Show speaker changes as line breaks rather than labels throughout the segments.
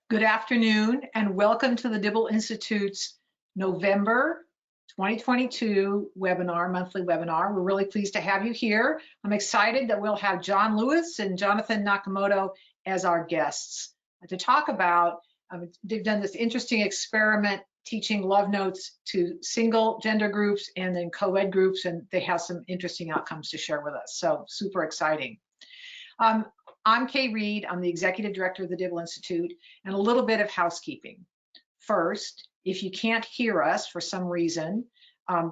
Good afternoon and welcome to the Dibble Institute's November 2022 webinar, monthly webinar. We're really pleased to have you here. I'm excited that we'll have John Lewis and Jonathan Nakamoto as our guests to talk about, they've done this interesting experiment teaching love notes to single gender groups and then co-ed groups, and they have some interesting outcomes to share with us. So super exciting. I'm Kay Reed. I'm the Executive Director of the Dibble Institute, and a little bit of housekeeping. First, if you can't hear us for some reason,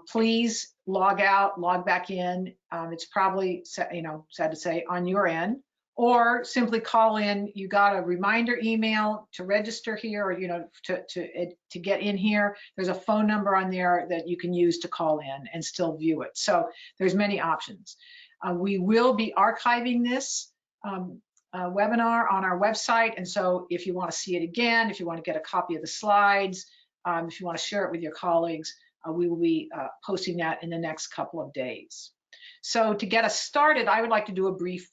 please log out, log back in. It's probably, sad to say, on your end, or simply call in. You got a reminder email to register here, or to get in here. There's a phone number on there that you can use to call in and still view it. So there's many options. We will be archiving this webinar on our website, and so if you want to see it again, if you want to get a copy of the slides, if you want to share it with your colleagues, we will be posting that in the next couple of days. So to get us started, I would like to do a brief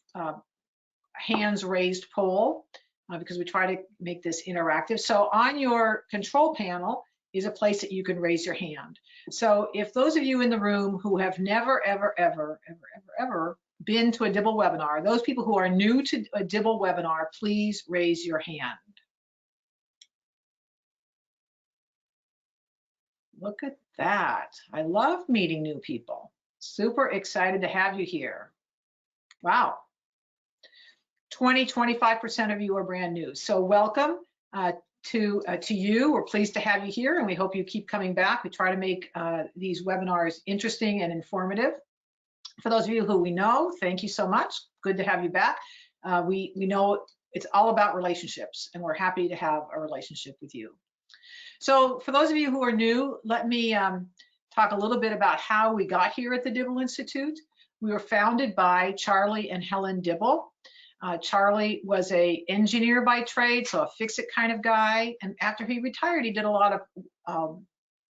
hands raised poll because we try to make this interactive. So on your control panel is a place that you can raise your hand. So if those of you in the room who have never, ever been to a Dibble webinar, those people who are new to a Dibble webinar, please raise your hand. Look at that. I love meeting new people. Super excited to have you here. Wow. 25% of you are brand new. So welcome to you. We're pleased to have you here, and we hope you keep coming back. We try to make these webinars interesting and informative. For those of you who we know, thank you so much. Good to have you back. We know it's all about relationships, and we're happy to have a relationship with you. So for those of you who are new, let me talk a little bit about how we got here at the Dibble Institute. We were founded by Charlie and Helen Dibble. Charlie was an engineer by trade, so a fix-it kind of guy. And after he retired, he did a lot of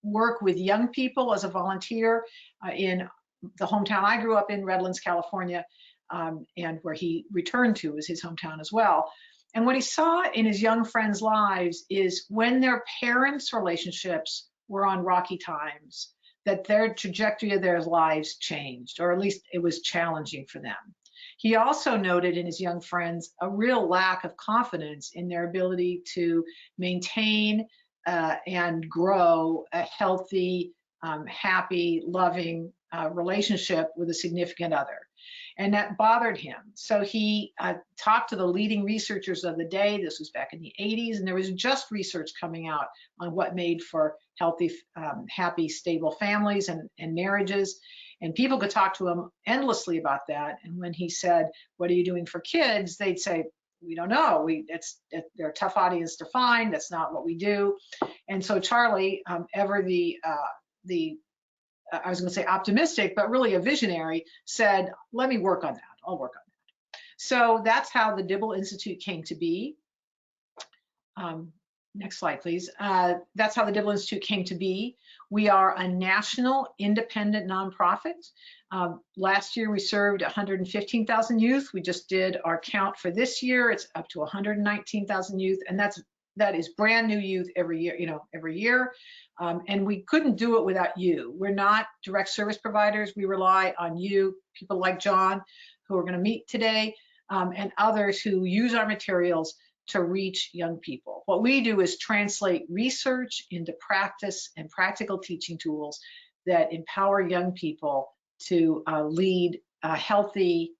work with young people as a volunteer in the hometown I grew up in, Redlands, California, and where he returned to is his hometown as well. And what he saw in his young friends' lives is when their parents' relationships were on rocky times, that their trajectory of their lives changed, or at least it was challenging for them. He also noted in his young friends a real lack of confidence in their ability to maintain and grow a healthy, happy, loving relationship with a significant other. And that bothered him. So he talked to the leading researchers of the day. This was back in the 80s, and there was just research coming out on what made for healthy, happy, stable families and marriages. And people could talk to him endlessly about that. And when he said, "What are you doing for kids?" they'd say, "We don't know. They're a tough audience to find. That's not what we do." And so Charlie, ever I was going to say optimistic, but really a visionary, said, "Let me work on that. I'll work on that." So that's how the Dibble Institute came to be. Next slide, please. That's how the Dibble Institute came to be. We are a national independent nonprofit. Last year we served 115,000 youth. We just did our count for this year. It's up to 119,000 youth, and that is brand new youth every year. And we couldn't do it without you. We're not direct service providers. We rely on you, people like John, who are going to meet today, and others who use our materials to reach young people. What we do is translate research into practice and practical teaching tools that empower young people to lead healthy,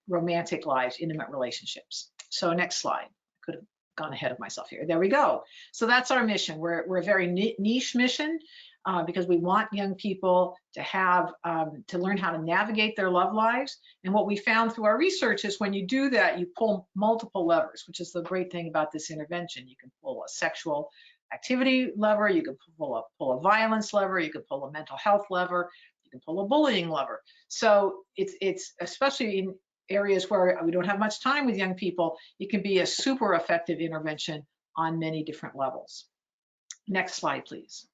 romantic lives, intimate relationships. So next slide. I could have gone ahead of myself here. There we go. So that's our mission. We're a very niche mission because we want young people to have to learn how to navigate their love lives. And what we found through our research is when you do that, you pull multiple levers, which is the great thing about this intervention. You can pull a sexual activity lever, you can pull a violence lever, you can pull a mental health lever, you can pull a bullying lever. So it's especially in areas where we don't have much time with young people, it can be a super effective intervention on many different levels. Next slide, please.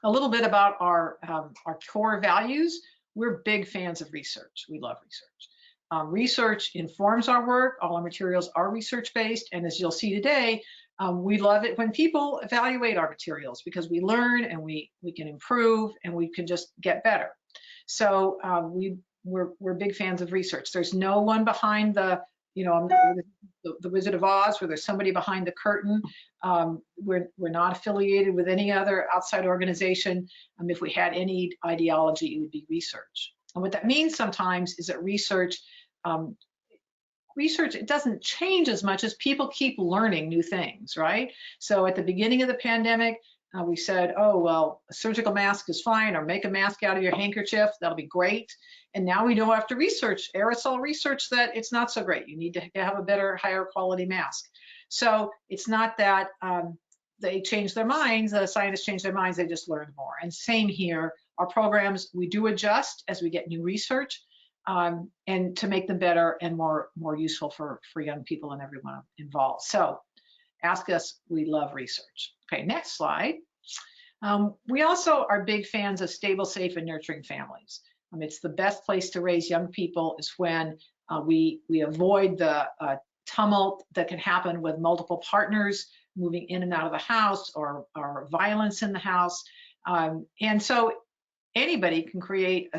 A little bit about our core values. We're big fans of research. We love research. Research informs our work. All our materials are research-based, and as you'll see today, we love it when people evaluate our materials because we learn and we can improve and we can just get better. So we're big fans of research. There's no one behind the, you know, the Wizard of Oz, where there's somebody behind the curtain. We're not affiliated with any other outside organization. If we had any ideology, it would be research. And what that means sometimes is that research, it doesn't change as much as people keep learning new things, right? So at the beginning of the pandemic, we said, oh, well, a surgical mask is fine, or make a mask out of your handkerchief, that'll be great. And now we know after research, aerosol research, that it's not so great. You need to have a better, higher quality mask. So it's not that they changed their minds, the scientists changed their minds, they just learned more. And same here, our programs, we do adjust as we get new research, and to make them better and more useful for young people and everyone involved. So ask us, we love research. Okay, next slide. We also are big fans of stable, safe, and nurturing families. It's the best place to raise young people is when we avoid the tumult that can happen with multiple partners moving in and out of the house, or violence in the house. And so anybody can create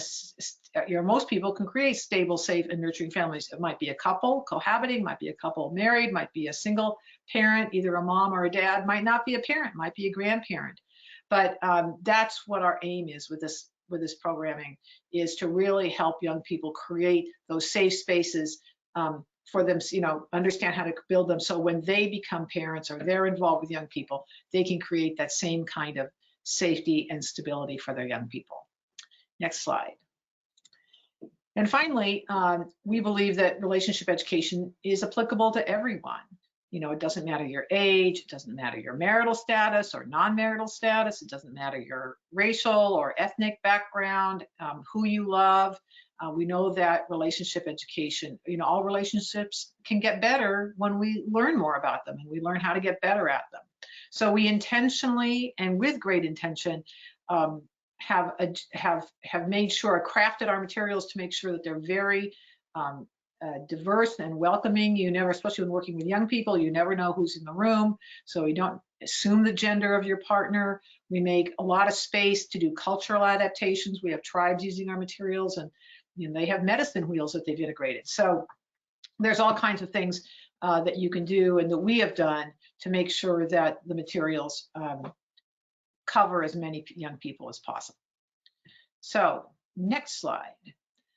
most people can create stable, safe, and nurturing families. It might be a couple cohabiting, might be a couple married, might be a single parent, either a mom or a dad, might not be a parent, might be a grandparent. But that's what our aim is with this programming, is to really help young people create those safe spaces for them, you know, understand how to build them, so when they become parents or they're involved with young people, they can create that same kind of safety and stability for their young people. Next slide. And finally, we believe that relationship education is applicable to everyone. You know, it doesn't matter your age, it doesn't matter your marital status or non-marital status, it doesn't matter your racial or ethnic background, who you love. We know that relationship education, you know, all relationships can get better when we learn more about them and we learn how to get better at them. So we intentionally and with great intention have made sure, crafted our materials to make sure that they're very diverse and welcoming. You never, especially when working with young people, you never know who's in the room. So we don't assume the gender of your partner. We make a lot of space to do cultural adaptations. We have tribes using our materials, and you know, they have medicine wheels that they've integrated. So there's all kinds of things that you can do and that we have done to make sure that the materials cover as many young people as possible. So next slide.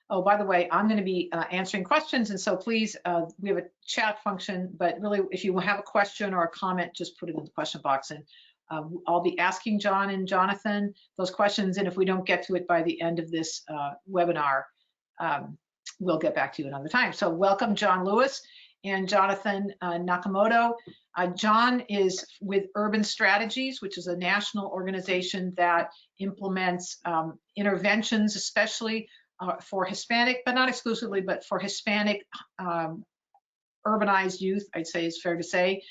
Oh, by the way, I'm going to be answering questions, and so please, we have a chat function, but really, if you have a question or a comment, just put it in the question box, and I'll be asking John and Jonathan those questions, and if we don't get to it by the end of this webinar, we'll get back to you another time. So welcome, John Lewis and Jonathan Nakamoto. John is with Urban Strategies, which is a national organization that implements interventions, especially for Hispanic, but not exclusively, but for Hispanic urbanized youth, I'd say is fair to say.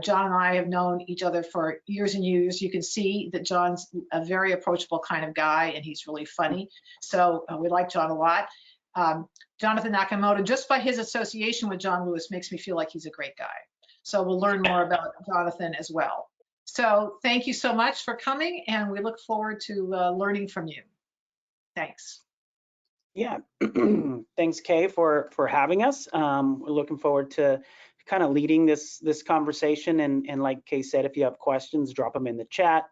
John and I have known each other for years and years. You can see that John's a very approachable kind of guy, and he's really funny. So we like John a lot. Jonathan Nakamoto, just by his association with John Lewis, makes me feel like he's a great guy. So we'll learn more about Jonathan as well. So thank you so much for coming, and we look forward to learning from you. Thanks.
Yeah, thanks, Kay, for having us. We're looking forward to kind of leading this conversation. And like Kay said, if you have questions, drop them in the chat.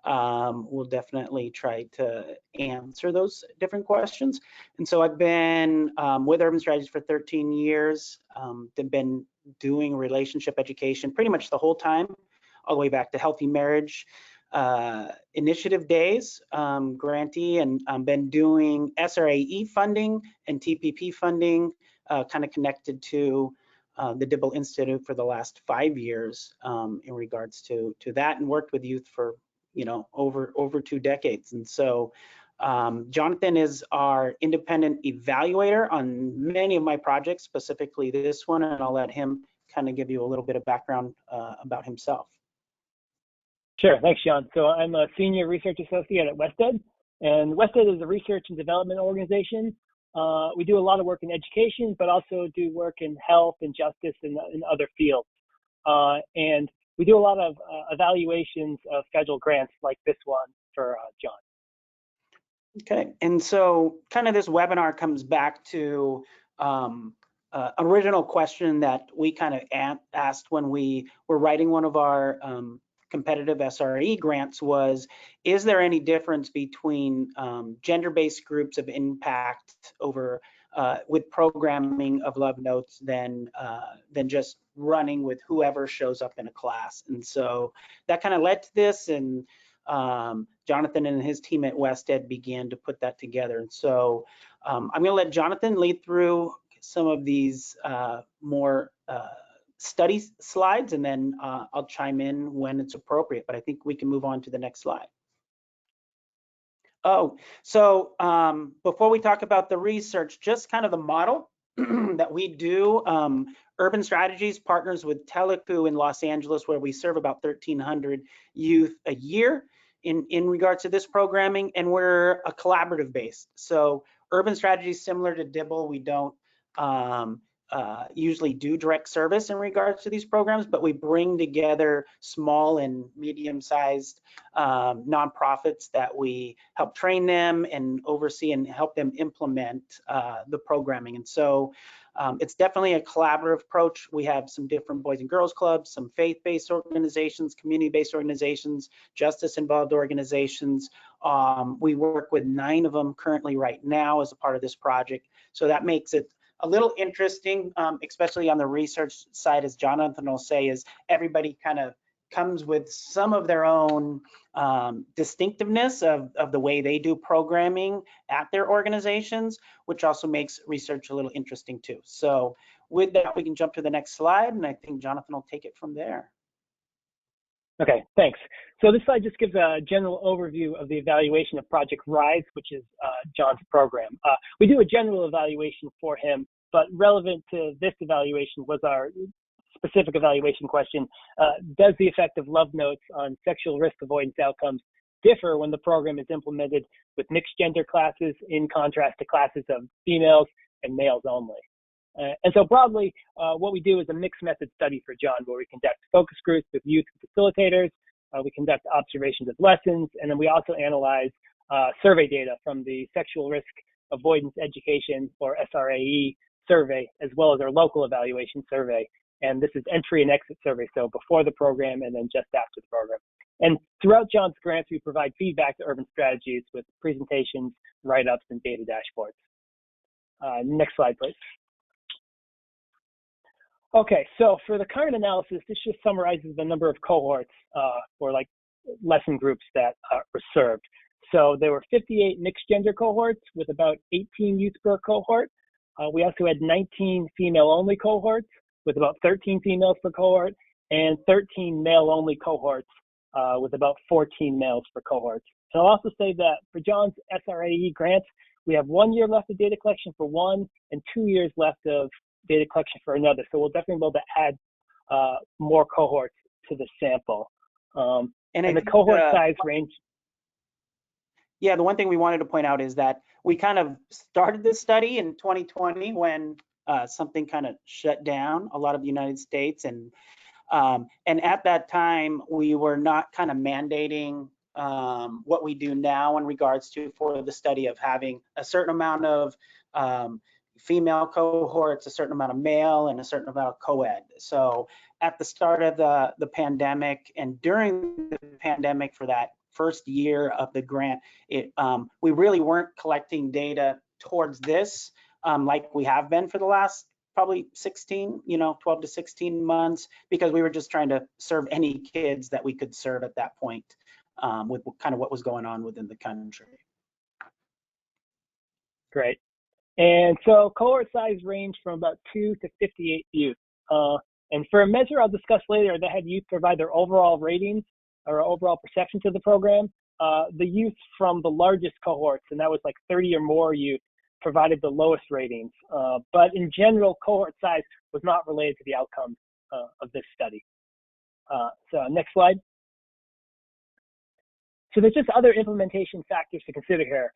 We'll definitely try to answer those different questions. And so I've been with Urban Strategies for 13 years. They've been doing relationship education pretty much the whole time, all the way back to healthy marriage initiative days, grantee, and been doing SRA funding and TPP funding, kind of connected to the Dibble Institute for the last 5 years in regards to that, and worked with youth for, you know, over 2 decades. And so Jonathan is our independent evaluator on many of my projects, specifically this one, and I'll let him kind of give you a little bit of background about himself.
Sure, thanks, Sean. So I'm a senior research associate at WestEd, and WestEd is a research and development organization We do a lot of work in education, but also do work in health and justice and in other fields. And we do a lot of evaluations of federal grants like this one for John.
Okay, and so kind of this webinar comes back to original question that we kind of asked when we were writing one of our competitive SRE grants was, is there any difference between gender-based groups of impact over with programming of Love Notes than just running with whoever shows up in a class? And so that kind of led to this, and Jonathan and his team at WestEd began to put that together. And so I'm going to let Jonathan lead through some of these more study slides, and then I'll chime in when it's appropriate, but I think we can move on to the next slide. Oh, so before we talk about the research, just kind of the model that we do. Urban Strategies partners with Teleku in Los Angeles, where we serve about 1,300 youth a year in regards to this programming, and we're a collaborative based. So Urban Strategies, similar to Dibble, we don't usually do direct service in regards to these programs, but we bring together small and medium-sized nonprofits that we help train them and oversee and help them implement the programming. And so it's definitely a collaborative approach. We have some different boys and girls clubs, some faith-based organizations, community-based organizations, justice-involved organizations. We work with 9 of them currently right now as a part of this project. So that makes it a little interesting, especially on the research side, as Jonathan will say, is everybody kind of comes with some of their own distinctiveness of the way they do programming at their organizations, which also makes research a little interesting too. So with that, we can jump to the next slide, and I think Jonathan will take it from there.
Okay, thanks. So this slide just gives a general overview of the evaluation of Project RISE, which is John's program. We do a general evaluation for him, but relevant to this evaluation was our specific evaluation question. Does the effect of Love Notes on sexual risk avoidance outcomes differ when the program is implemented with mixed gender classes in contrast to classes of females and males only? And so broadly, what we do is a mixed method study for John, where we conduct focus groups with youth facilitators, we conduct observations of lessons, and then we also analyze survey data from the Sexual Risk Avoidance Education, or SRAE survey, as well as our local evaluation survey. And this is entry and exit survey, so before the program and then just after the program. And throughout John's grants, we provide feedback to Urban Strategies with presentations, write-ups, and data dashboards. Next slide, please. Okay, so for the current analysis, this just summarizes the number of cohorts or like lesson groups that were served. So there were 58 mixed gender cohorts with about 18 youth per cohort. We also had 19 female-only cohorts with about 13 females per cohort, and 13 male-only cohorts with about 14 males per cohort. And I'll also say that for John's SRAE grants, we have 1 year left of data collection for one and 2 years left of data collection for another. So we'll definitely be able to add more cohorts to the sample. And the cohort size range.
Yeah, the one thing we wanted to point out is that we kind of started this study in 2020 when something kind of shut down a lot of the United States. And at that time, we were not kind of mandating what we do now in regards to for the study of having a certain amount of female cohorts, a certain amount of male, and a certain amount of co-ed. So at the start of the pandemic and during the pandemic for that first year of the grant, we really weren't collecting data towards this like we have been for the last probably 12 to 16 months, because we were just trying to serve any kids that we could serve at that point with kind of what was going on within the country.
Great. And so cohort size ranged from about 2 to 58 youth. And for a measure I'll discuss later that had youth provide their overall ratings or overall perception to the program, the youth from the largest cohorts, and that was like 30 or more youth, provided the lowest ratings. But in general, cohort size was not related to the outcomes of this study. So next slide. So there's just other implementation factors to consider here.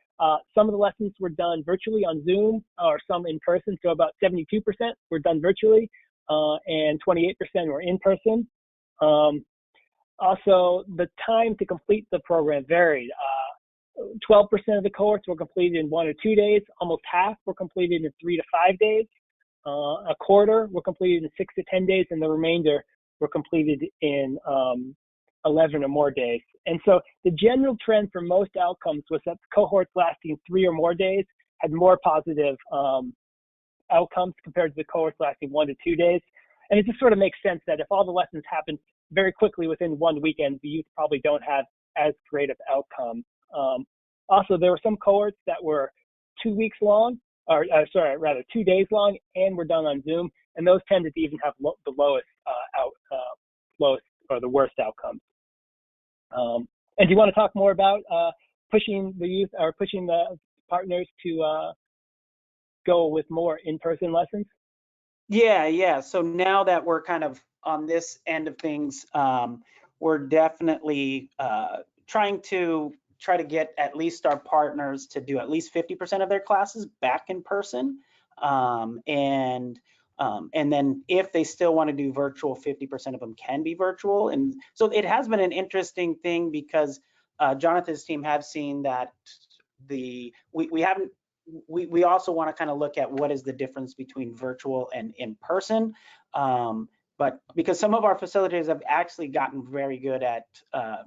Some of the lessons were done virtually on Zoom, or some in person. So about 72% were done virtually, and 28% were in person. Also, the time to complete the program varied. 12% of the cohorts were completed in 1 or 2 days. Almost half were completed in 3 to 5 days. A quarter were completed in 6 to 10 days, and the remainder were completed in 11 or more days. And so the general trend for most outcomes was that cohorts lasting 3 or more days had more positive outcomes compared to the cohorts lasting 1 to 2 days. And it just sort of makes sense that if all the lessons happen very quickly within one weekend, the youth probably don't have as great of outcomes. Also, there were some cohorts that were 2 weeks long, or 2 days long, and were done on Zoom, and those tended to even have the lowest or the worst outcomes. And do you want to talk more about pushing the youth or pushing the partners to go with more in-person lessons?
Yeah. So now that we're kind of on this end of things, we're definitely trying to get at least our partners to do at least 50% of their classes back in person. And then if they still want to do virtual, 50% of them can be virtual. And so it has been an interesting thing because Jonathan's team have seen that we also want to kind of look at what is the difference between virtual and in person. But because some of our facilitators have actually gotten very good at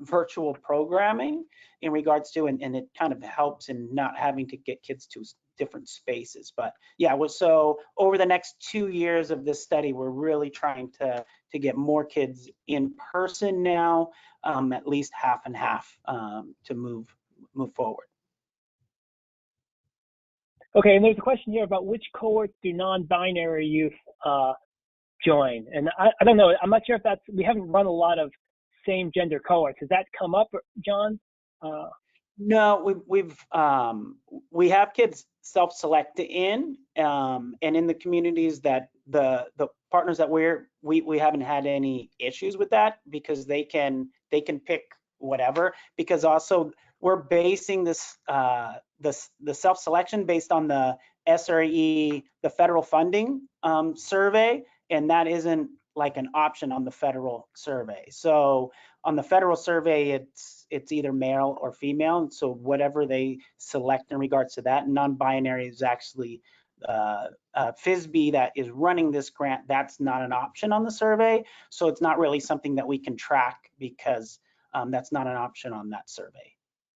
virtual programming in regards to, and it kind of helps in not having to get kids to different spaces. But yeah, so over the next 2 years of this study, we're really trying to get more kids in person now, at least half and half, to move forward.
Okay, and there's a question here about which cohorts do non-binary youth join, and I don't know. I'm not sure if we haven't run a lot of same gender cohorts. Has that come up, John?
No, we have kids self-select in, and in the communities that the partners that we haven't had any issues with that because they can pick whatever, because also we're basing this the self-selection based on the SRA, the federal funding survey, and that isn't like an option on the federal survey. So on the federal survey, it's either male or female, and so whatever they select in regards to that. Non-binary is actually FISB that is running this grant. That's not an option on the survey, so it's not really something that we can track because that's not an option on that survey.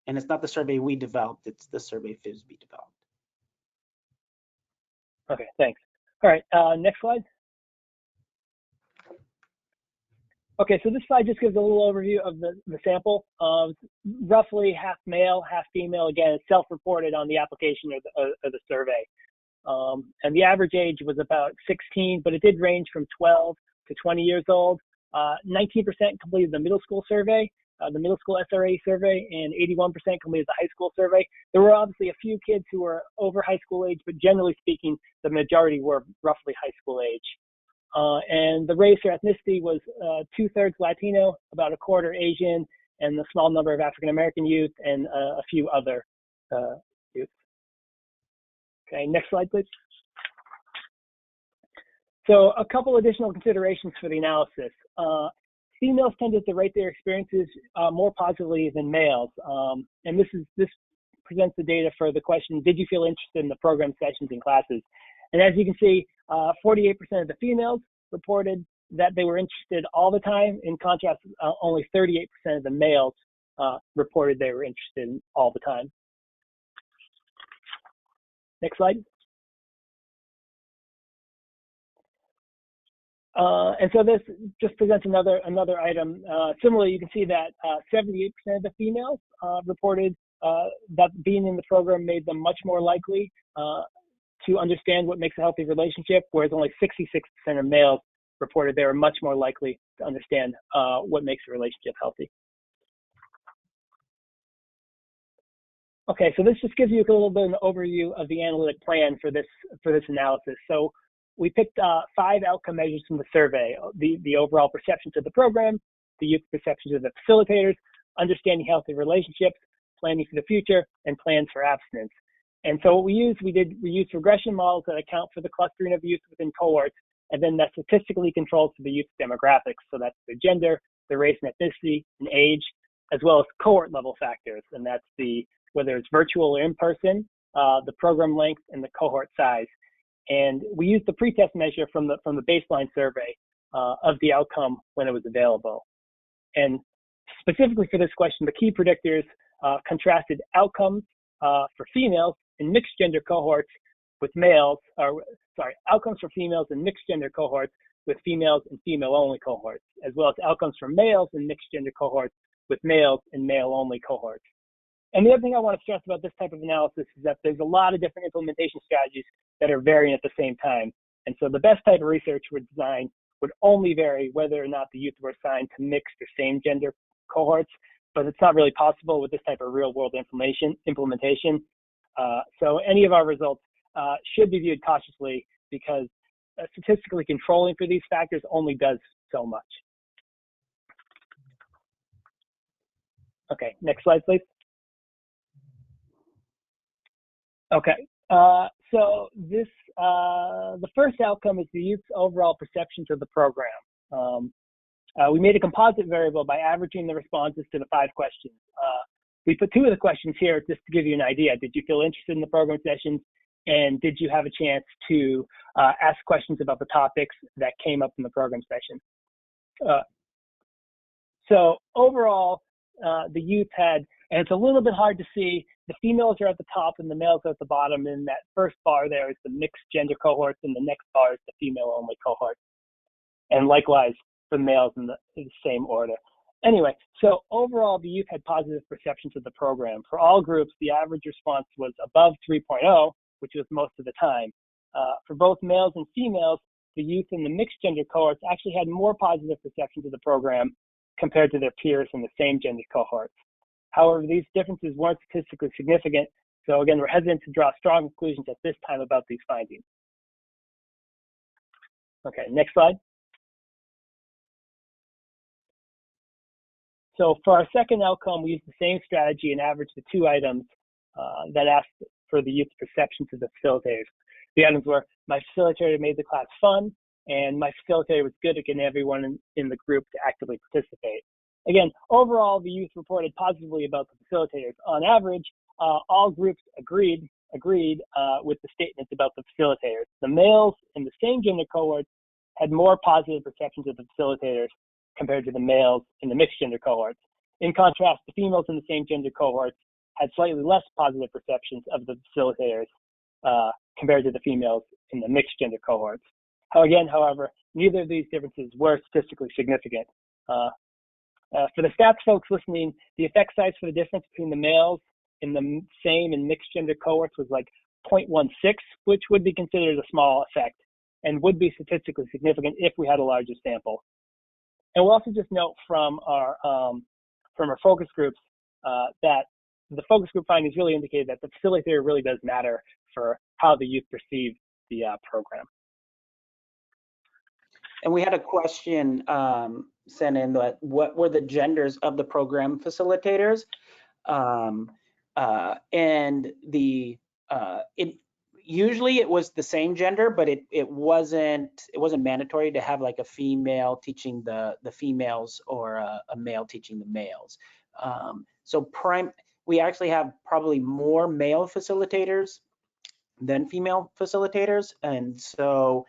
And it's not the survey we developed, it's the survey FISB developed.
Okay, thanks. All right, next slide. Okay, so this slide just gives a little overview of the sample. Roughly half male, half female. Again, it's self-reported on the application or the survey. And the average age was about 16, but it did range from 12 to 20 years old. 19% completed the middle school survey, the middle school SRA survey, and 81% completed the high school survey. There were obviously a few kids who were over high school age, but generally speaking, the majority were roughly high school age. And the race or ethnicity was 2/3 Latino, about a quarter Asian, and a small number of African American youth, and a few other youth. Okay, next slide, please. So a couple additional considerations for the analysis. Females tended to rate their experiences more positively than males, and this presents the data for the question: did you feel interested in the program sessions and classes? And as you can see, 48% of the females reported that they were interested all the time. In contrast, only 38% of the males reported they were interested all the time. Next slide. And so this just presents another item. Similarly, you can see that 78% of the females reported that being in the program made them much more likely to understand what makes a healthy relationship, whereas only 66% of males reported they were much more likely to understand what makes a relationship healthy. Okay, so this just gives you a little bit of an overview of the analytic plan for this analysis. So we picked 5 outcome measures from the survey: the overall perception to the program, the youth perception to the facilitators, understanding healthy relationships, planning for the future, and plans for abstinence. And so what we used regression models that account for the clustering of youth within cohorts, and then that statistically controls for the youth demographics. So that's the gender, the race and ethnicity, and age, as well as cohort level factors. And that's whether it's virtual or in person, the program length, and the cohort size. And we used the pretest measure from the baseline survey of the outcome when it was available. And specifically for this question, the key predictors contrasted outcomes for females in mixed gender cohorts with males, outcomes for females in mixed gender cohorts with females and female only cohorts, as well as outcomes for males in mixed gender cohorts with males and male only cohorts. And the other thing I want to stress about this type of analysis is that there's a lot of different implementation strategies that are varying at the same time. And so the best type of research would only vary whether or not the youth were assigned to mixed or same gender cohorts, but it's not really possible with this type of real world implementation. So any of our results should be viewed cautiously because statistically controlling for these factors only does so much. Okay, next slide, please. Okay, so this, the first outcome is the youth's overall perceptions of the program. We made a composite variable by averaging the responses to the 5 questions. We put 2 of the questions here just to give you an idea. Did you feel interested in the program sessions? And did you have a chance to ask questions about the topics that came up in the program session? So overall, the youth had, and it's a little bit hard to see, the females are at the top and the males are at the bottom. And that first bar there is the mixed gender cohorts, and the next bar is the female only cohort. And likewise for the males in the same order. Anyway, so overall, the youth had positive perceptions of the program. For all groups, the average response was above 3.0, which was most of the time. For both males and females, the youth in the mixed gender cohorts actually had more positive perceptions of the program compared to their peers in the same gender cohorts. However, these differences weren't statistically significant. So again, we're hesitant to draw strong conclusions at this time about these findings. Okay, next slide. So for our second outcome, we used the same strategy and averaged the 2 items that asked for the youth's perceptions of the facilitators. The items were, my facilitator made the class fun, and my facilitator was good at getting everyone in the group to actively participate. Again, overall, the youth reported positively about the facilitators. On average, all groups agreed with the statements about the facilitators. The males in the same gender cohorts had more positive perceptions of the facilitators compared to the males in the mixed gender cohorts. In contrast, the females in the same gender cohorts had slightly less positive perceptions of the facilitators compared to the females in the mixed gender cohorts. However, neither of these differences were statistically significant. For the stats folks listening, the effect size for the difference between the males in the same and mixed gender cohorts was like 0.16, which would be considered a small effect and would be statistically significant if we had a larger sample. And we'll also just note from our focus groups that the focus group findings really indicated that the facilitator really does matter for how the youth perceive the program.
And we had a question sent in that what were the genders of the program facilitators? And usually it was the same gender, but it wasn't mandatory to have like a female teaching the females or a male teaching the males. We actually have probably more male facilitators than female facilitators, and so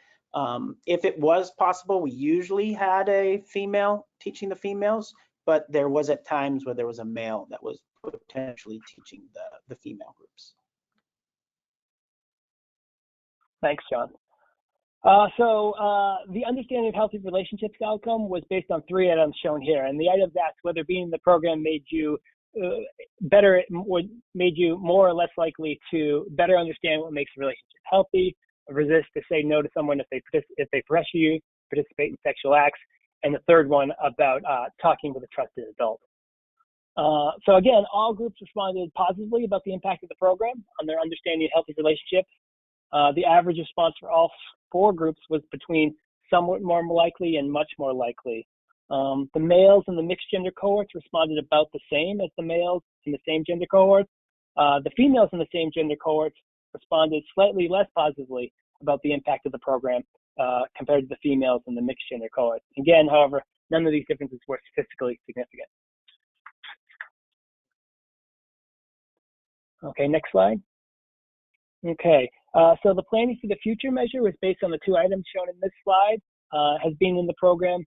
if it was possible, we usually had a female teaching the females, but there was at times where there was a male that was potentially teaching the female groups.
Thanks, John. The understanding of healthy relationships outcome was based on 3 items shown here, and the items asked whether being in the program made you made you more or less likely to better understand what makes a relationship healthy, resist to say no to someone if they pressure you, participate in sexual acts, and the third one about talking with a trusted adult. So again, all groups responded positively about the impact of the program on their understanding of healthy relationships. The average response for all 4 groups was between somewhat more likely and much more likely. The males in the mixed gender cohorts responded about the same as the males in the same gender cohorts. The females in the same gender cohorts responded slightly less positively about the impact of the program compared to the females in the mixed gender cohorts. Again, however, none of these differences were statistically significant. Okay, next slide. Okay, so the planning for the future measure was based on the 2 items shown in this slide. Has being in the program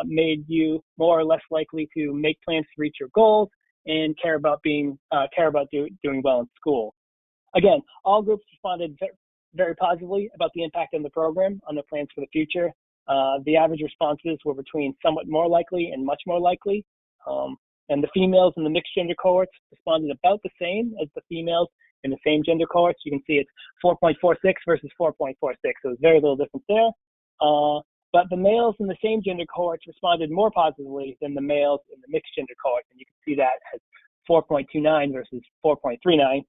made you more or less likely to make plans to reach your goals and care about doing well in school? Again, all groups responded very positively about the impact on the program on their plans for the future. The average responses were between somewhat more likely and much more likely. And the females in the mixed gender cohorts responded about the same as the females in the same gender cohorts. You can see it's 4.46 versus 4.46, so there's very little difference there. But the males in the same gender cohorts responded more positively than the males in the mixed gender cohorts, and you can see that as 4.29 versus 4.39.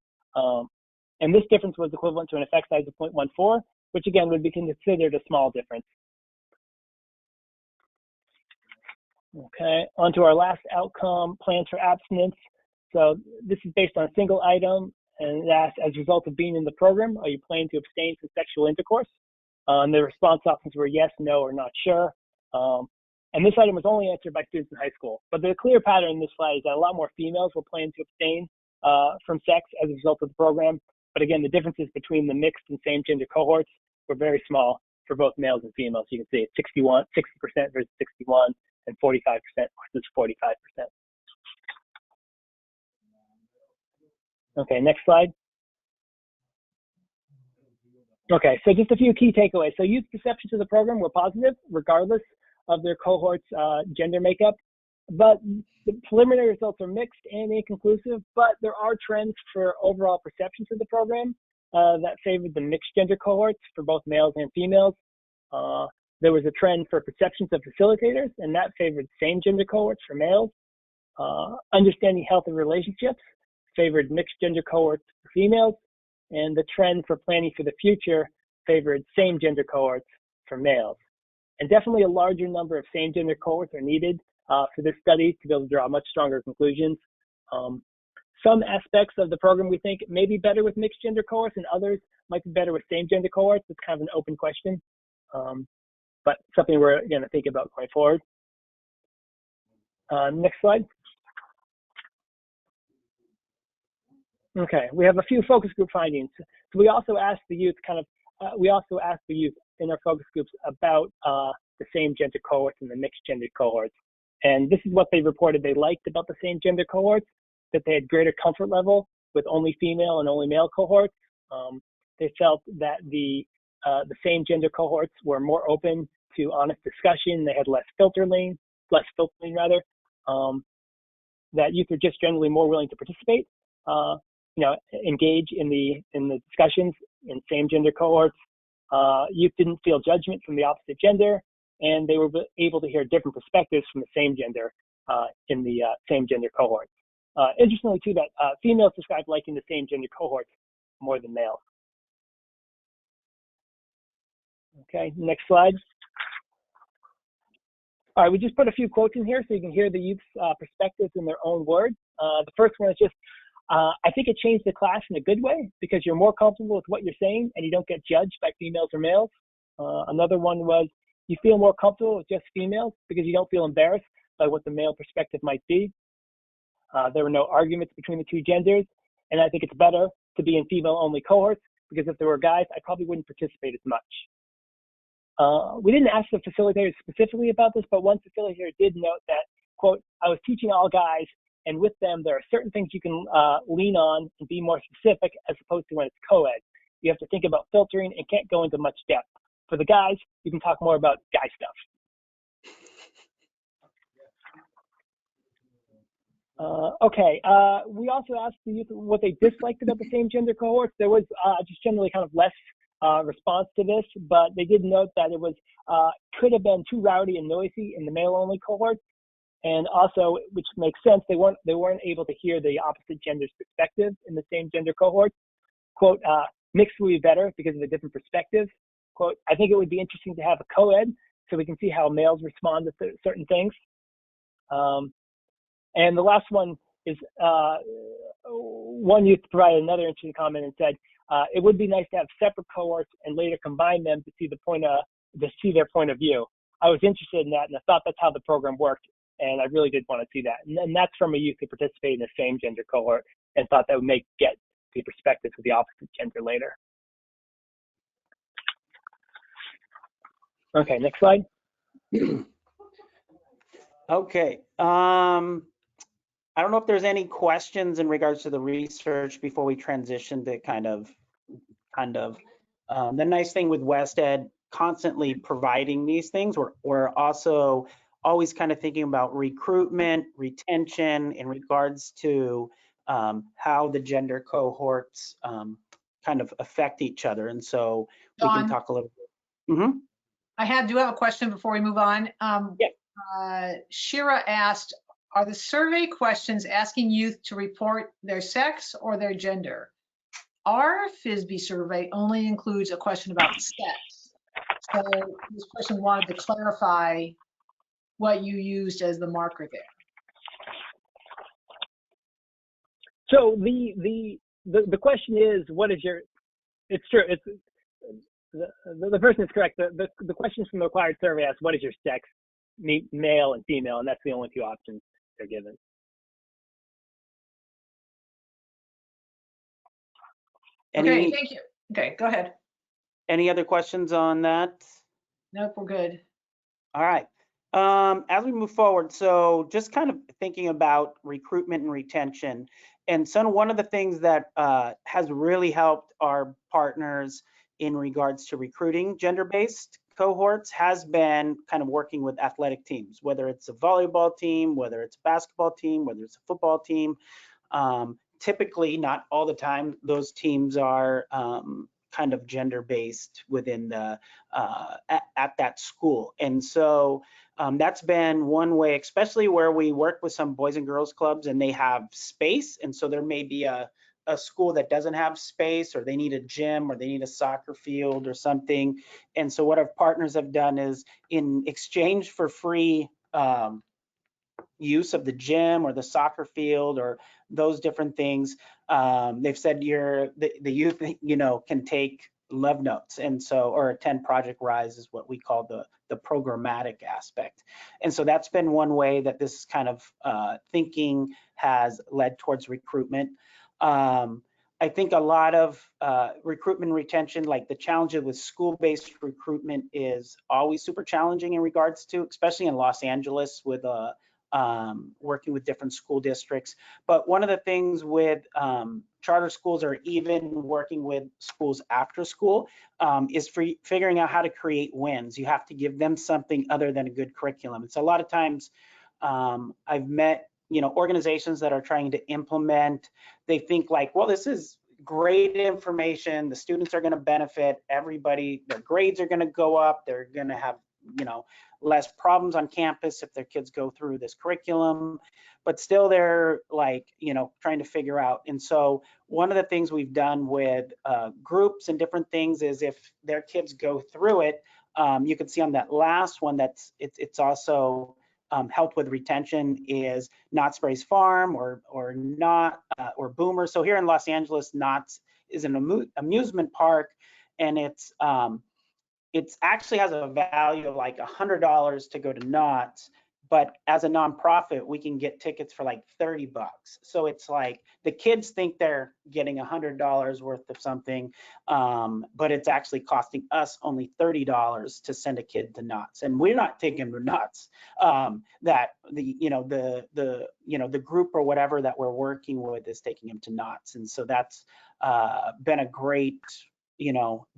And this difference was equivalent to an effect size of 0.14, which again would be considered a small difference. Okay, on to our last outcome, plans for abstinence. So this is based on a single item, and that's as a result of being in the program, are you planning to abstain from sexual intercourse? The response options were yes, no, or not sure. And this item was only answered by students in high school. But the clear pattern in this slide is that a lot more females were planning to abstain from sex as a result of the program. But again, the differences between the mixed and same gender cohorts were very small for both males and females. You can see it's 60% versus 61, and 45% versus 45%. Okay, next slide. Okay, so just a few key takeaways. So youth perceptions of the program were positive, regardless of their cohort's gender makeup. But the preliminary results are mixed and inconclusive, but there are trends for overall perceptions of the program that favored the mixed gender cohorts for both males and females. There was a trend for perceptions of facilitators, and that favored same gender cohorts for males. Understanding healthy relationships favored mixed gender cohorts for females, and the trend for planning for the future favored same gender cohorts for males. And definitely a larger number of same gender cohorts are needed for this study to be able to draw much stronger conclusions. Some aspects of the program we think may be better with mixed gender cohorts, and others might be better with same gender cohorts. It's kind of an open question, but something we're going to think about going forward. Next slide. Okay, we have a few focus group findings. So we also asked the youth in our focus groups about the same gender cohorts and the mixed gender cohorts. And this is what they reported they liked about the same gender cohorts, that they had greater comfort level with only female and only male cohorts. They felt that the same gender cohorts were more open to honest discussion. They had less filtering rather. That youth are just generally more willing to participate, engage in the discussions in same gender cohorts. Youth didn't feel judgment from the opposite gender, and they were able to hear different perspectives from the same gender in the same gender cohorts. Interestingly too, that females described liking the same gender cohorts more than males. Okay, next slide. All right, we just put a few quotes in here so you can hear the youth's perspectives in their own words. The first one is just, I think it changed the class in a good way because you're more comfortable with what you're saying and you don't get judged by females or males. Another one was, you feel more comfortable with just females because you don't feel embarrassed by what the male perspective might be. There were no arguments between the two genders, and I think it's better to be in female-only cohorts because if there were guys, I probably wouldn't participate as much. We didn't ask the facilitators specifically about this, but one facilitator did note that, quote, I was teaching all guys, and with them, there are certain things you can lean on and be more specific as opposed to when it's co-ed. You have to think about filtering and can't go into much depth. For the guys, you can talk more about guy stuff. We also asked the youth what they disliked about the same gender cohorts. There was just generally kind of less response to this, but they did note that it was could have been too rowdy and noisy in the male-only cohorts, and also, which makes sense, they weren't able to hear the opposite gender's perspective in the same gender cohorts. Quote, mixed would be better because of a different perspective. Quote, I think it would be interesting to have a co-ed so we can see how males respond to certain things. And the last one is one youth provided another interesting comment and said, it would be nice to have separate cohorts and later combine them to see their point of view. I was interested in that, and I thought that's how the program worked, and I really did want to see that. And that's from a youth who participated in the same gender cohort and thought that would get the perspectives of the opposite gender later. Okay, next slide.
Okay. I don't know if there's any questions in regards to the research before we transition to kind of the nice thing with WestEd constantly providing these things. We're also always kind of thinking about recruitment, retention in regards to how the gender cohorts kind of affect each other. And so we can talk a little bit. Mm-hmm.
I do have a question before we move on.
Yeah.
Shira asked, are the survey questions asking youth to report their sex or their gender? Our FISB survey only includes a question about sex. So this person wanted to clarify what you used as the marker there.
So the question is, what is your, it's true, it's, the person is correct. The questions from the required survey ask, what is your sex, male and female, and that's the only two options they're given.
Okay, thank you. Okay, go ahead.
Any other questions on that?
Nope, we're good.
All right. As we move forward, so just kind of thinking about recruitment and retention, and so one of the things that has really helped our partners in regards to recruiting gender-based cohorts has been kind of working with athletic teams, whether it's a volleyball team, whether it's a basketball team, whether it's a football team. Typically, not all the time, those teams are kind of gender-based within the at that school. And so that's been one way, especially where we work with some boys and girls clubs and they have space. And so there may be a school that doesn't have space, or they need a gym, or they need a soccer field or something. And so what our partners have done is, in exchange for free use of the gym or the soccer field or those different things, they've said the youth, can take Love Notes, and so, or attend Project Rise is what we call the programmatic aspect. And so that's been one way that this kind of thinking has led towards recruitment. I think a lot of recruitment and retention, like the challenge with school-based recruitment, is always super challenging in regards to, especially in Los Angeles with working with different school districts. But one of the things with charter schools, or even working with schools after school, is figuring out how to create wins. You have to give them something other than a good curriculum. And so a lot of times I've met organizations that are trying to implement, they think like, well, this is great information, the students are going to benefit, everybody, their grades are going to go up, they're going to have less problems on campus if their kids go through this curriculum, but still they're like, trying to figure out. And so one of the things we've done with groups and different things is, if their kids go through it, you can see on that last one that's it's also helped with retention, is Knott's Berry Farm or Boomer. So here in Los Angeles, Knott's is an amusement park, and it actually has a value of like $100 to go to Knott's, but as a nonprofit, we can get tickets for like $30. So it's like the kids think they're getting $100 worth of something, but it's actually costing us only $30 to send a kid to Knott's, and we're not taking them to Knott's. That the group or whatever that we're working with is taking them to Knott's, and so that's been a great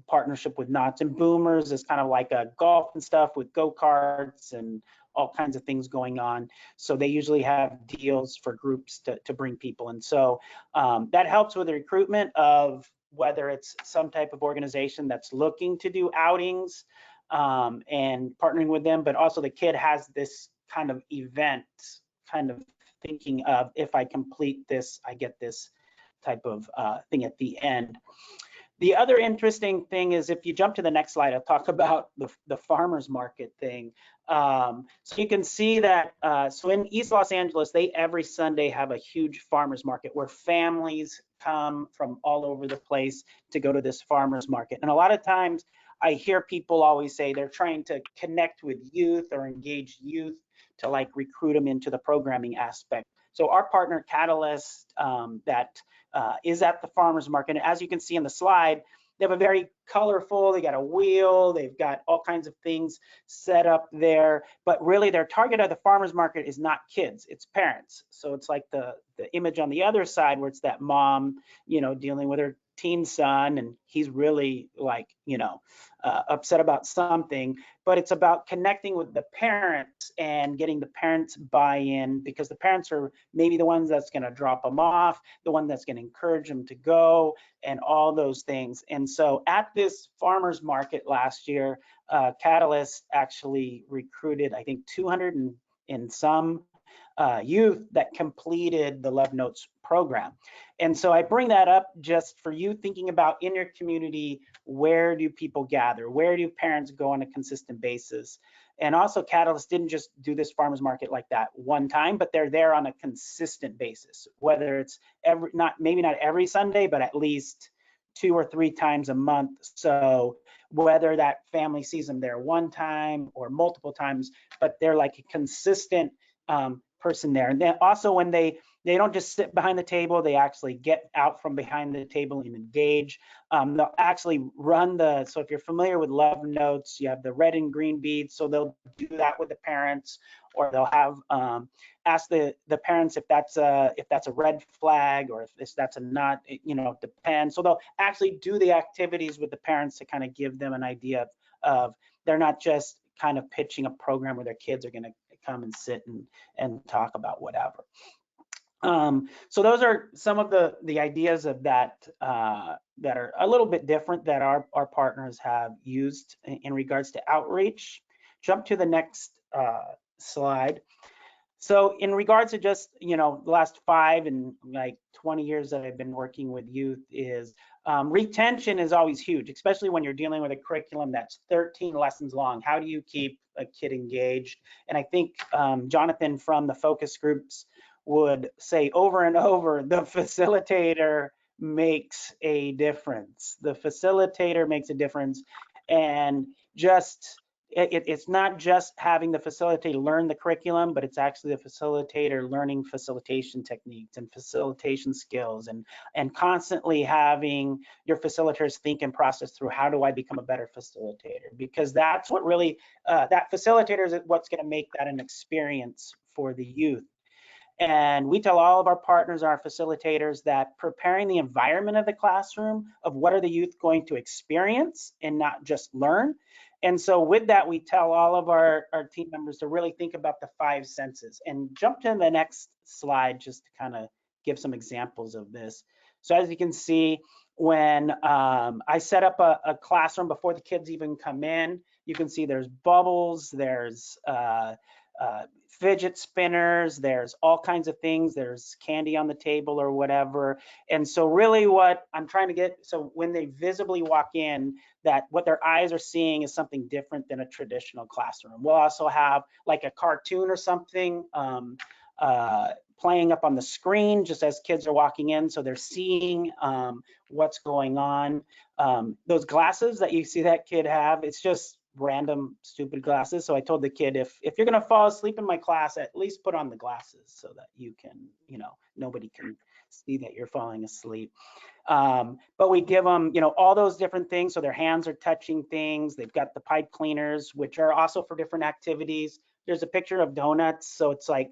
partnership with Knott's. And Boomers is kind of like a golf and stuff with go-karts and all kinds of things going on. So they usually have deals for groups to bring people. And so that helps with the recruitment of whether it's some type of organization that's looking to do outings and partnering with them, but also the kid has this kind of event, kind of thinking of, if I complete this, I get this type of thing at the end. The other interesting thing is, if you jump to the next slide, I'll talk about the farmers market thing. So you can see that, so in East Los Angeles, they every Sunday have a huge farmers market where families come from all over the place to go to this farmers market. And a lot of times I hear people always say they're trying to connect with youth or engage youth to like recruit them into the programming aspect. So our partner Catalyst that is at the farmers market, and as you can see in the slide, they have a very colorful, they got a wheel, they've got all kinds of things set up there, but really their target of the farmers market is not kids, it's parents. So it's like the image on the other side where it's that mom, you know, dealing with her teen son, and he's really like, you know, upset about something, but it's about connecting with the parents and getting the parents buy-in, because the parents are maybe the ones that's going to drop them off, the one that's going to encourage them to go, and all those things. And so at this farmers market last year, Catalyst actually recruited, I think, 200 and some youth that completed the Love Notes program. And so I bring that up just for you thinking about in your community, where do people gather? Where do parents go on a consistent basis? And also Catalyst didn't just do this farmers market like that one time, but they're there on a consistent basis, whether it's maybe not every Sunday, but at least 2 or 3 times a month. So whether that family sees them there one time or multiple times, but they're like a consistent person there. And then also when they don't just sit behind the table, they actually get out from behind the table and engage. They'll actually run so if you're familiar with Love Notes, you have the red and green beads, so they'll do that with the parents, or they'll have ask the parents if that's a red flag, or if that's a not, you know, depends. So they'll actually do the activities with the parents to kind of give them an idea of they're not just kind of pitching a program where their kids are going to come and sit and talk about whatever. So those are some of the ideas of that that are a little bit different that our partners have used in regards to outreach. Jump to the next slide. So in regards to just, you know, the last 5 and like 20 years that I've been working with youth is retention is always huge, especially when you're dealing with a curriculum that's 13 lessons long. How do you keep a kid engaged? And I think Jonathan from the focus groups would say over and over, the facilitator makes a difference. The facilitator makes a difference. And just it's not just having the facilitator learn the curriculum, but it's actually the facilitator learning facilitation techniques and facilitation skills, and constantly having your facilitators think and process through, how do I become a better facilitator? Because that's what really, that facilitator is what's going to make that an experience for the youth. And we tell all of our partners, our facilitators, that preparing the environment of the classroom of what are the youth going to experience and not just learn. And so with that, we tell all of our team members to really think about the 5 senses. And jump to the next slide just to kind of give some examples of this. So as you can see, when I set up a classroom before the kids even come in, you can see there's bubbles, there's fidget spinners, there's all kinds of things, there's candy on the table or whatever. And so really what I'm trying to get, so when they visibly walk in, that what their eyes are seeing is something different than a traditional classroom. We'll also have like a cartoon or something playing up on the screen just as kids are walking in, so they're seeing what's going on. Those glasses that you see that kid have, it's just random stupid glasses. So I told the kid, if you're gonna fall asleep in my class, at least put on the glasses so that you can, you know, nobody can see that you're falling asleep. But we give them, you know, all those different things, so their hands are touching things. They've got the pipe cleaners, which are also for different activities. There's a picture of donuts, so it's like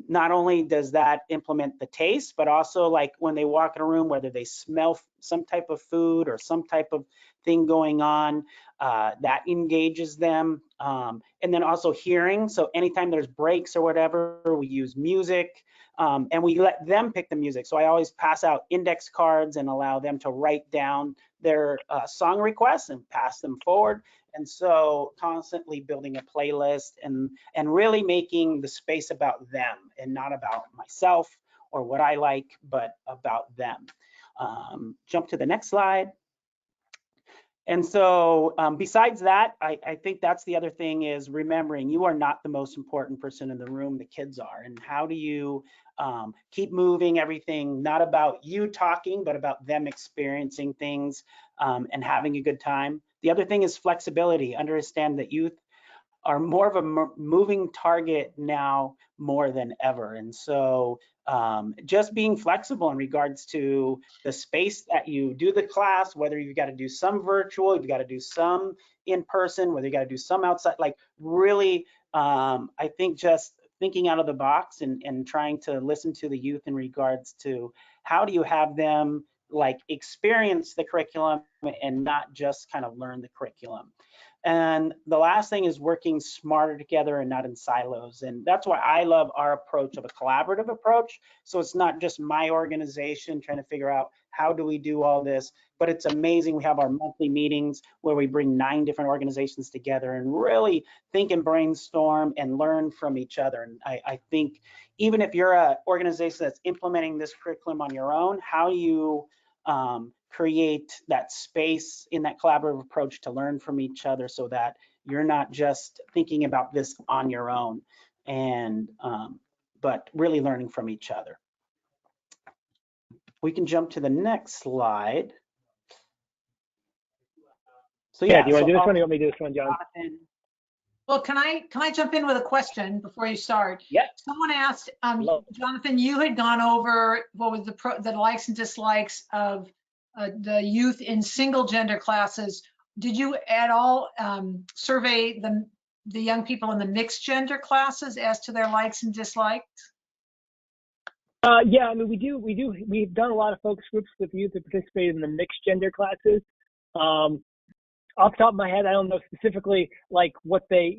not only does that implement the taste, but also like when they walk in a room, whether they smell some type of food or some type of thing going on, that engages them. And then also hearing, so anytime there's breaks or whatever, we use music, and we let them pick the music. So I always pass out index cards and allow them to write down their song requests and pass them forward. And so constantly building a playlist and really making the space about them and not about myself or what I like, but about them. Jump to the next slide. And so besides that, I think that's the other thing is remembering you are not the most important person in the room, the kids are. And how do you keep moving everything, not about you talking, but about them experiencing things and having a good time. The other thing is flexibility. Understand that youth are more of a moving target now more than ever. And so just being flexible in regards to the space that you do the class, whether you've got to do some virtual, you've got to do some in person, whether you got to do some outside, like really, I think just thinking out of the box and trying to listen to the youth in regards to how do you have them like experience the curriculum and not just kind of learn the curriculum. And the last thing is working smarter together and not in silos. And that's why I love our approach of a collaborative approach. So it's not just my organization trying to figure out how do we do all this, but it's amazing. We have our monthly meetings where we bring 9 different organizations together and really think and brainstorm and learn from each other. And I think even if you're an organization that's implementing this curriculum on your own, how you create that space in that collaborative approach to learn from each other so that you're not just thinking about this on your own and but really learning from each other. We can jump to the next slide. So
yeah, do you want to do this one or you want me to do this one, John?
Well, can I jump in with a question before you start?
Yeah.
Someone asked, Jonathan, you had gone over what was the likes and dislikes of the youth in single gender classes. Did you at all survey the young people in the mixed gender classes as to their likes and dislikes?
Yeah, I mean, we've done a lot of focus groups with youth that participate in the mixed gender classes. Off the top of my head, I don't know specifically like what they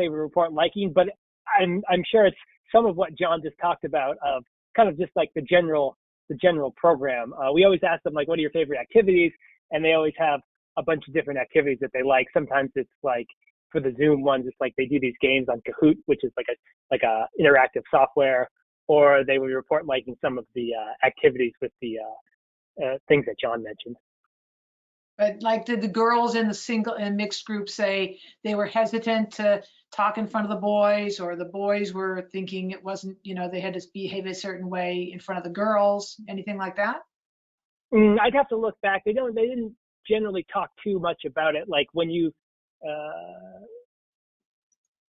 report liking, but I'm sure it's some of what John just talked about of kind of just like the general program. We always ask them like, what are your favorite activities? And they always have a bunch of different activities that they like. Sometimes it's like for the Zoom ones, it's like they do these games on Kahoot, which is like a interactive software, or they would report liking some of the activities with the things that John mentioned.
But like, did the girls in the single and mixed group say they were hesitant to talk in front of the boys, or the boys were thinking it wasn't, they had to behave a certain way in front of the girls, anything like that?
I'd have to look back. They didn't generally talk too much about it. Like when you,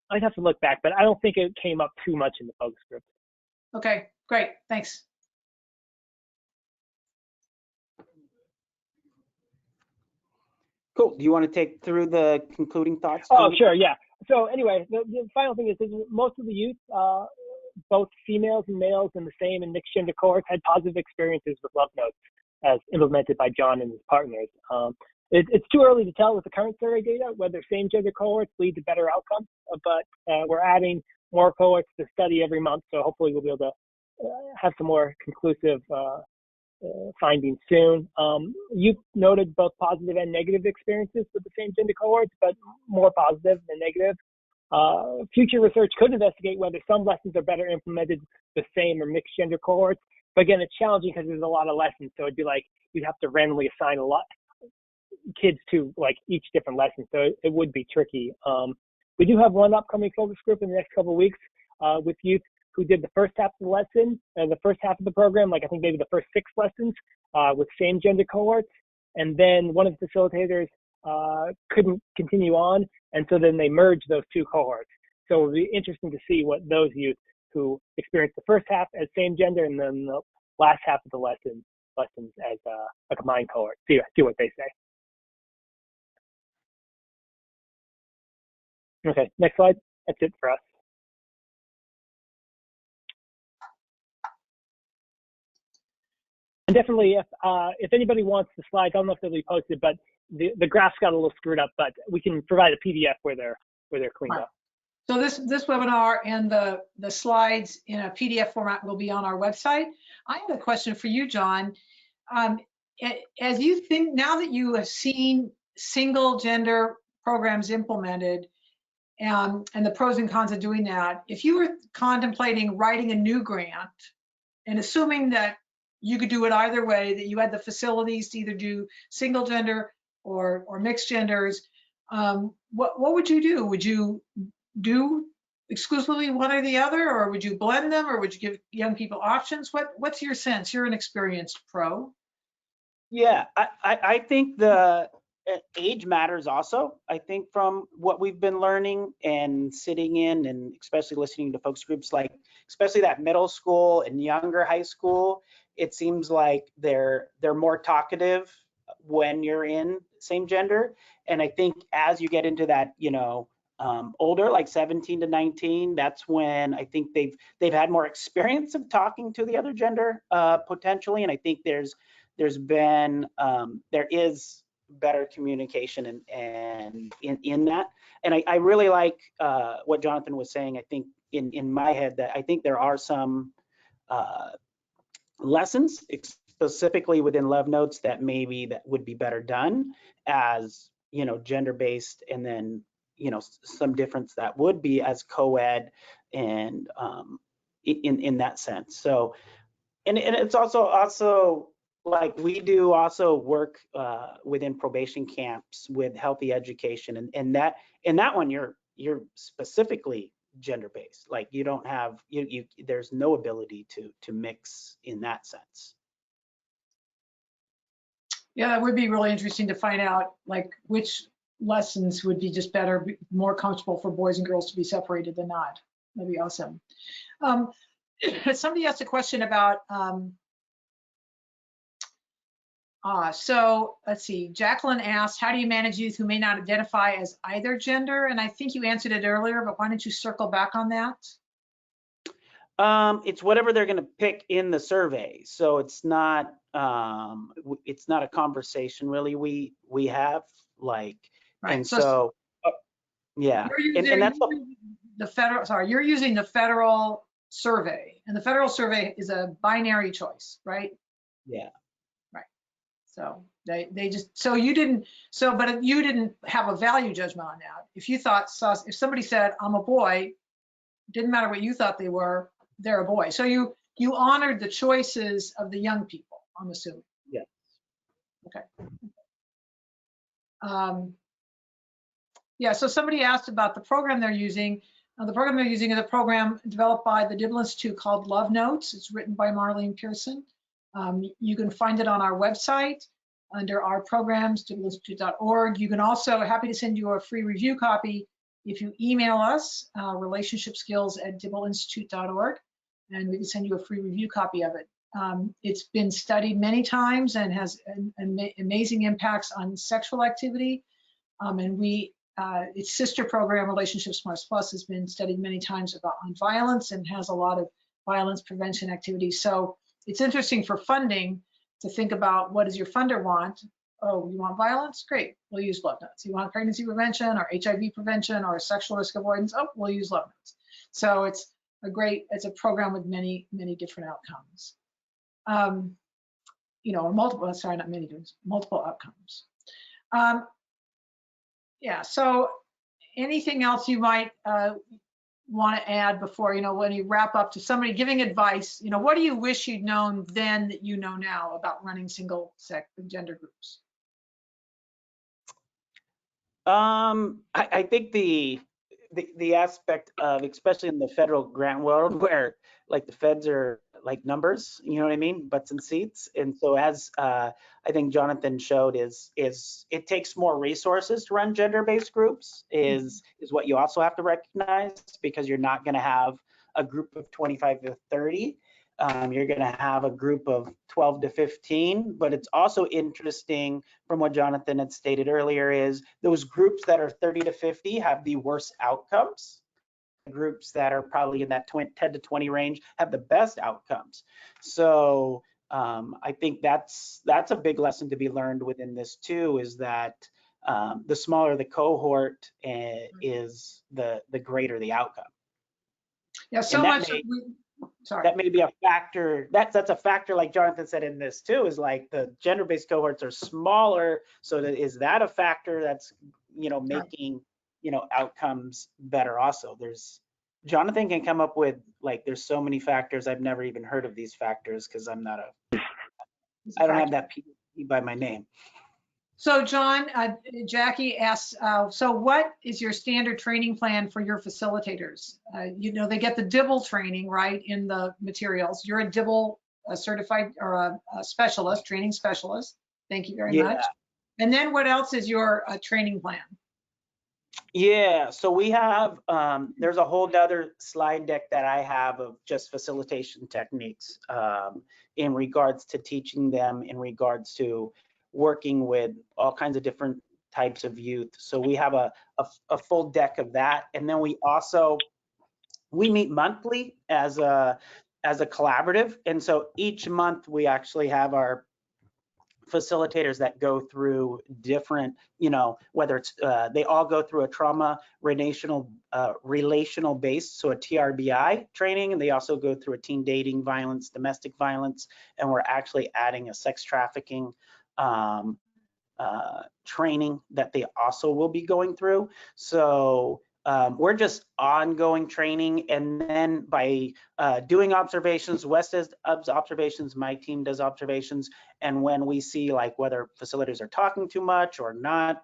I'd have to look back, but I don't think it came up too much in the focus group.
Okay, great, thanks.
Cool. Do you want to take through the concluding thoughts?
Oh, sure, yeah. So anyway, the final thing is most of the youth, both females and males in the same and mixed gender cohorts, had positive experiences with Love Notes as implemented by John and his partners. It's too early to tell with the current survey data whether same gender cohorts lead to better outcomes, but we're adding more cohorts to study every month, so hopefully we'll be able to have some more conclusive findings soon. You noted both positive and negative experiences with the same gender cohorts, but more positive than negative. Future research could investigate whether some lessons are better implemented the same or mixed gender cohorts. But again, it's challenging because there's a lot of lessons. So it'd be like you'd have to randomly assign a lot kids to like each different lesson. So it would be tricky. We do have one upcoming focus group in the next couple of weeks with youth who did the first half of the lesson, the first half of the program, like I think maybe the first 6 lessons with same gender cohorts. And then one of the facilitators couldn't continue on. And so then they merged those 2 cohorts. So it'll be interesting to see what those youth who experienced the first half as same gender and then the last half of the lessons as a combined cohort. See what they say. Okay, next slide. That's it for us. And definitely, if anybody wants the slides, I don't know if they'll be posted, but the graphs got a little screwed up, but we can provide a PDF where they're cleaned up.
So this webinar and the slides in a PDF format will be on our website. I have a question for you, John. As you think, now that you have seen single gender programs implemented and the pros and cons of doing that, if you were contemplating writing a new grant and assuming that you could do it either way, that you had the facilities to either do single gender or mixed genders, what would you do? Would you do exclusively one or the other, or would you blend them, or would you give young people options? What's your sense? You're an experienced pro.
Yeah, I think the age matters also. I think from what we've been learning and sitting in, and especially listening to folks groups, like especially that middle school and younger high school, it seems like they're more talkative when you're in same gender. And I think as you get into that, older, like 17 to 19, that's when I think they've had more experience of talking to the other gender potentially. And I think there is better communication and in that. And I really like what Jonathan was saying. I think in my head that I think there are some lessons specifically within Love Notes that maybe that would be better done as, gender-based, and then, some difference that would be as co-ed and in that sense. So, and it's also like we do also work within probation camps with healthy education, and that one you're specifically gender-based. Like you don't have there's no ability to mix in that sense.
Yeah, that would be really interesting to find out, like which lessons would be just better, more comfortable for boys and girls to be separated than not. That'd be awesome. Somebody asked a question about, so let's see, Jacqueline asked, how do you manage youth who may not identify as either gender? And I think you answered it earlier, but why don't you circle back on that?
It's whatever they're going to pick in the survey. So it's not a conversation really we have, like, right. And so yeah, and that's
the federal, sorry, you're using the federal survey, and the federal survey is a binary choice, right?
Yeah.
Right. So they just, but you didn't have a value judgment on that. If you thought, if somebody said, I'm a boy, didn't matter what you thought they were, they're a boy. So you honored the choices of the young people, I'm assuming.
Yeah.
Okay. Yeah, so somebody asked about the program they're using. The program they're using is a program developed by the Dibble Institute called Love Notes. It's written by Marlene Pearson. You can find it on our website under our programs, dibbleInstitute.org. You can also, happy to send you a free review copy if you email us, relationshipskills@dibbleinstitute.org, and we can send you a free review copy of it. It's been studied many times and has amazing impacts on sexual activity. And its sister program, Relationship Smarts Plus, has been studied many times on violence and has a lot of violence prevention activities. So it's interesting for funding to think about, what does your funder want? Oh, you want violence? Great, we'll use Love Notes. You want pregnancy prevention or HIV prevention or sexual risk avoidance? Oh, we'll use Love Notes. So it's a program with many, many different outcomes. Multiple, sorry, not many, multiple outcomes. Yeah, so anything else you might want to add before, when you wrap up, to somebody giving advice, what do you wish you'd known then that you know now about running single sex gender groups?
I think the aspect of, especially in the federal grant world, where like the feds are like numbers, you know what I mean, butts and seats. And so as I think Jonathan showed, is it takes more resources to run gender-based groups is what you also have to recognize, because you're not going to have a group of 25 to 30. You're going to have a group of 12 to 15, but it's also interesting from what Jonathan had stated earlier, is those groups that are 30 to 50 have the worst outcomes. Groups that are probably in that 10 to 20 range have the best outcomes. So I think that's a big lesson to be learned within this too, is that the smaller the cohort is, the greater the outcome.
Yeah, so much. Sorry.
That may be a factor. That's a factor, like Jonathan said in this too, is like the gender-based cohorts are smaller. So is that a factor that's making outcomes better? Also, Jonathan can come up with, like, there's so many factors. I've never even heard of these factors because I don't have that PhD by my name.
So John, Jackie asks, so what is your standard training plan for your facilitators? You know, they get the Dibble training, right, in the materials. You're a Dibble certified or a specialist, training specialist. Thank you very much. And then what else is your training plan?
Yeah, so we have, there's a whole other slide deck that I have of just facilitation techniques in regards to teaching them, in regards to working with all kinds of different types of youth. So we have a full deck of that. And then we meet monthly as a collaborative. And so each month we actually have our facilitators that go through different, you know, whether it's they all go through a trauma relational based, so a TRBI training, and they also go through a teen dating violence, domestic violence, and we're actually adding a sex trafficking training that they also will be going through. So we're just ongoing training, and then by doing observations, Wes does observations, my team does observations, and when we see like whether facilitators are talking too much or not,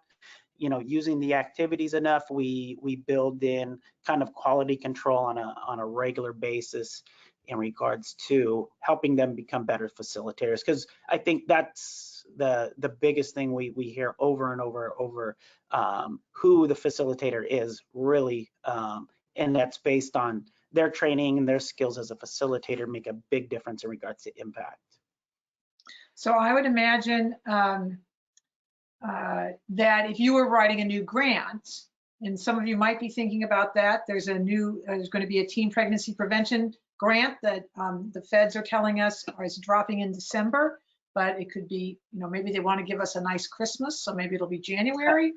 you know, using the activities enough, we build in kind of quality control on a regular basis in regards to helping them become better facilitators, because I think that's the biggest thing we hear over and over, who the facilitator is really, and that's based on their training and their skills as a facilitator make a big difference in regards to impact.
So I would imagine that if you were writing a new grant, and some of you might be thinking about that, there's going to be a teen pregnancy prevention grant that the feds are telling us is dropping in December, but it could be, you know, maybe they want to give us a nice Christmas, so maybe it'll be January.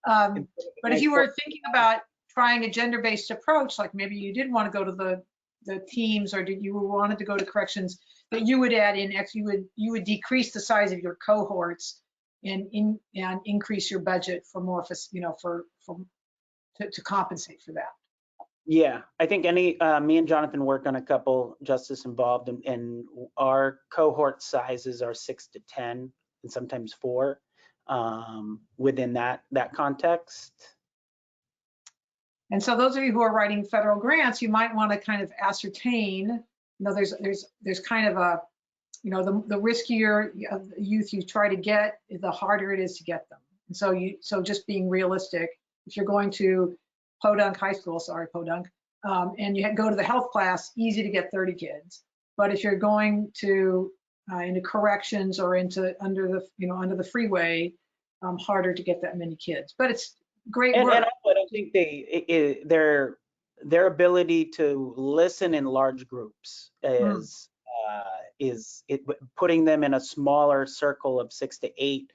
But if you were thinking about trying a gender-based approach, like maybe you did want to go to the teams, or you wanted to go to corrections, that you would add in, you would decrease the size of your cohorts and increase your budget for more, you know, to compensate for that.
Yeah, I think me and Jonathan work on a couple justice involved, and our cohort sizes are 6 to 10 and sometimes 4 within that context.
And so those of you who are writing federal grants, you might want to kind of ascertain, you know, there's kind of a, you know, the riskier youth you try to get, the harder it is to get them. And so just being realistic, if you're going to Podunk High School, and you go to the health class, easy to get 30 kids. But if you're going to into corrections or into under the freeway, harder to get that many kids. But it's great work.
And I don't think their ability to listen in large groups is putting them in a smaller circle of 6 to 8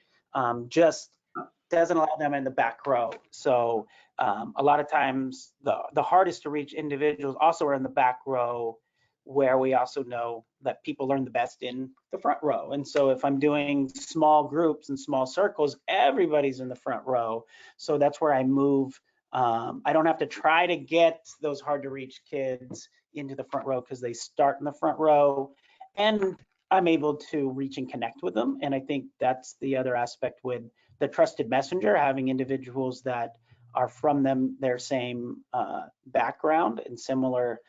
just doesn't allow them in the back row. So a lot of times the hardest to reach individuals also are in the back row, where we also know that people learn the best in the front row. And so if I'm doing small groups and small circles, everybody's in the front row. So that's where I move. I don't have to try to get those hard to reach kids into the front row because they start in the front row, and I'm able to reach and connect with them. And I think that's the other aspect with the trusted messenger, having individuals that are from their same background and similar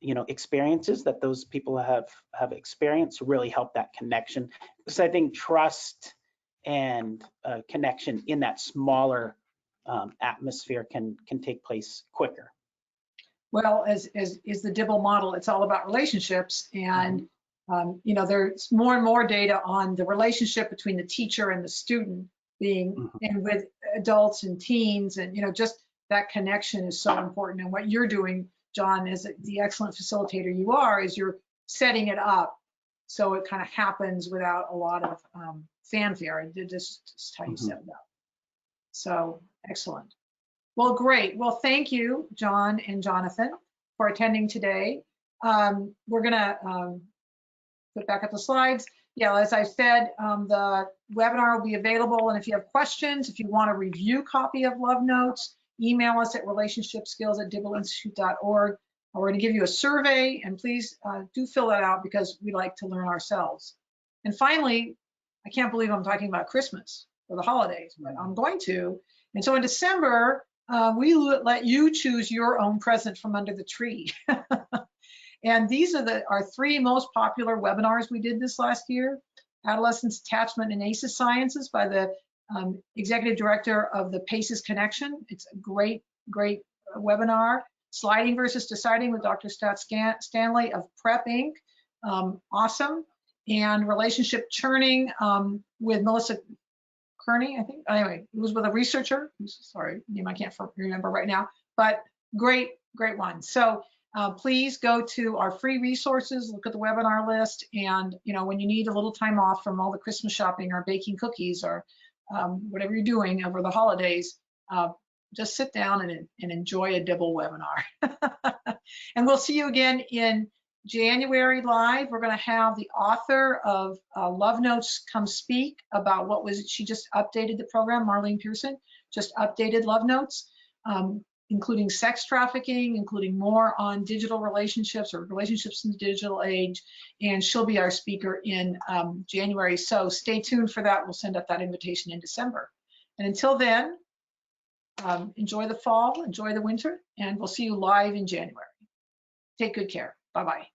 you know, experiences that those people have experienced, really help that connection. Because I think trust and connection in that smaller atmosphere can take place quicker.
Well, as is the Dibble model, it's all about relationships, and you know, there's more and more data on the relationship between the teacher and the student being, and with adults and teens, and you know, just that connection is so important. And what you're doing, John, is the excellent facilitator you are, is you're setting it up so it kind of happens without a lot of fanfare, and just how you set it up. So excellent. Well, great. Well, thank you, John and Jonathan, for attending today. We're gonna put back up the slides. Yeah, as I said, the webinar will be available, and if you have questions, if you want a review copy of Love Notes, email us at relationshipskills@dibbleinstitute.org. We're going to give you a survey, and please do fill that out because we like to learn ourselves. And finally, I can't believe I'm talking about Christmas or the holidays, but I'm going to. And so in December, we let you choose your own present from under the tree. And these are our 3 most popular webinars we did this last year. Adolescence, Attachment, and ACEs Sciences by the Executive Director of the PACES Connection. It's a great webinar. Sliding versus Deciding with Dr. Stott Stanley of Prep Inc. Awesome. And Relationship Churning with Melissa Kearney, I think. Anyway, it was with a researcher. Sorry, name I can't remember right now, but great one. So please go to our free resources, look at the webinar list, and when you need a little time off from all the Christmas shopping or baking cookies or whatever you're doing over the holidays, just sit down and enjoy a Dibble webinar. And we'll see you again in January live. We're going to have the author of Love Notes come speak about she just updated the program. Marlene Pearson just updated Love Notes, including sex trafficking, including more on digital relationships or relationships in the digital age. And she'll be our speaker in January. So stay tuned for that. We'll send out that invitation in December. And until then, enjoy the fall, enjoy the winter, and we'll see you live in January. Take good care. Bye-bye.